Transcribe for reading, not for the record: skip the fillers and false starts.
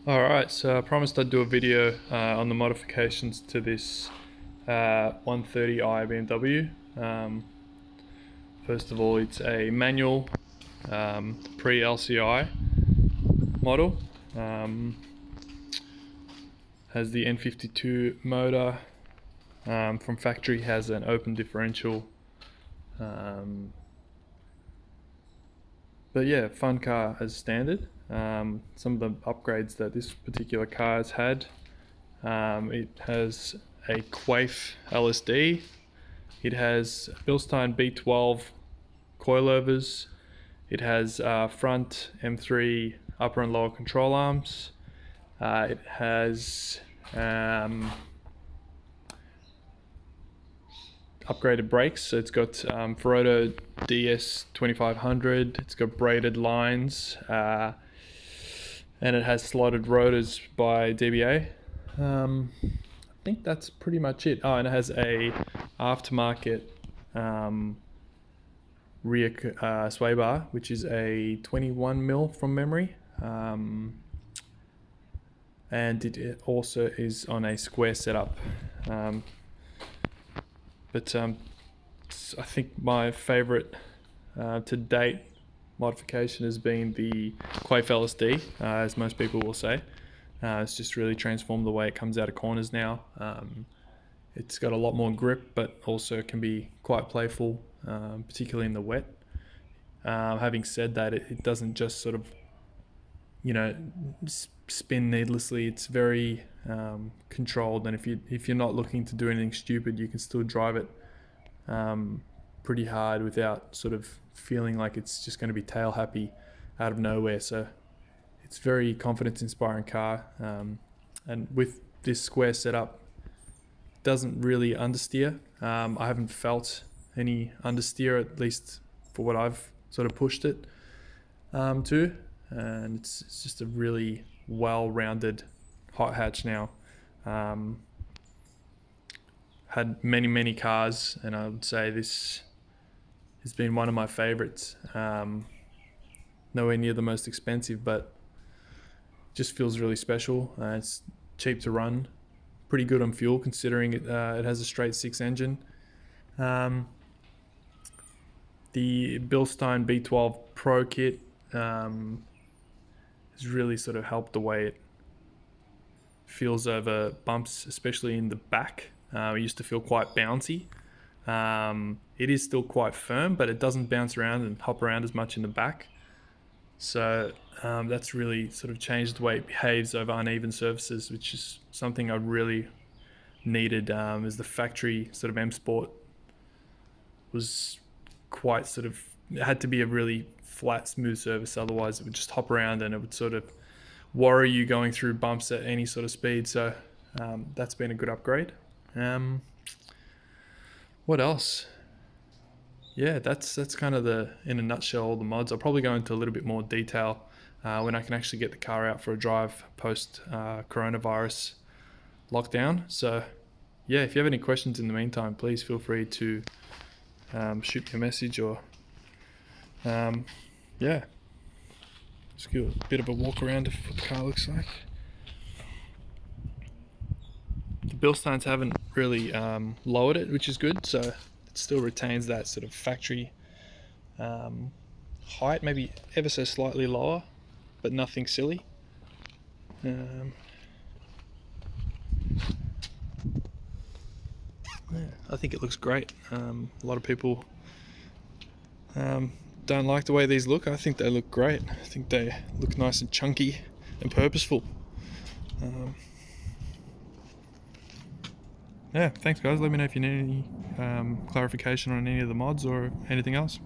Alright, so I promised I'd do a video on the modifications to this 130i BMW. First of all, it's a manual pre-LCI model. Has the N52 motor. From factory has an open differential. But yeah, fun car as standard. Some of the upgrades that this particular car has had. It has a Quaife LSD. It has Bilstein B12 coilovers. It has front M3 upper and lower control arms. It has upgraded brakes. So it's got Ferodo DS 2500. It's got braided lines, and it has slotted rotors by DBA. I think that's pretty much it. Oh, and it has a aftermarket rear sway bar, which is a 21mm from memory. And it also is on a square setup. But I think my favorite to date modification has been the Quaife LSD, as most people will say. It's just really transformed the way it comes out of corners now. It's got a lot more grip, but also can be quite playful, particularly in the wet. Having said that, it doesn't just sort of, spin needlessly. It's very controlled, and if you're not looking to do anything stupid, you can still drive it pretty hard without sort of feeling like it's just going to be tail happy out of nowhere. So it's very confidence inspiring car, and with this square setup, it doesn't really understeer. I haven't felt any understeer, at least for what I've sort of pushed it to, and it's just a really well-rounded hot hatch now. Had many cars, and I would say this has been one of my favorites. Nowhere near the most expensive, but just feels really special. It's cheap to run, pretty good on fuel considering it has a straight six engine. The Bilstein B12 Pro kit has really sort of helped the way it feels over bumps, especially in the back. It used to feel quite bouncy. It is still quite firm, but it doesn't bounce around and hop around as much in the back. So that's really sort of changed the way it behaves over uneven surfaces, which is something I really needed, as the factory sort of M Sport was quite sort of, it had to be a really flat, smooth surface, otherwise it would just hop around and it would sort of worry you going through bumps at any sort of speed. So that's been a good upgrade. What else? Yeah, that's kind of in a nutshell, all the mods. I'll probably go into a little bit more detail when I can actually get the car out for a drive post coronavirus lockdown. So yeah, if you have any questions in the meantime, please feel free to shoot me a message, or yeah, just give a bit of a walk around of what the car looks like. The Bilsteins haven't really lowered it, which is good, so it still retains that sort of factory height, maybe ever so slightly lower, but nothing silly. Yeah, I think it looks great. A lot of people don't like the way these look. I think they look great. I think they look nice and chunky and purposeful. Yeah, thanks guys. Let me know if you need any clarification on any of the mods or anything else.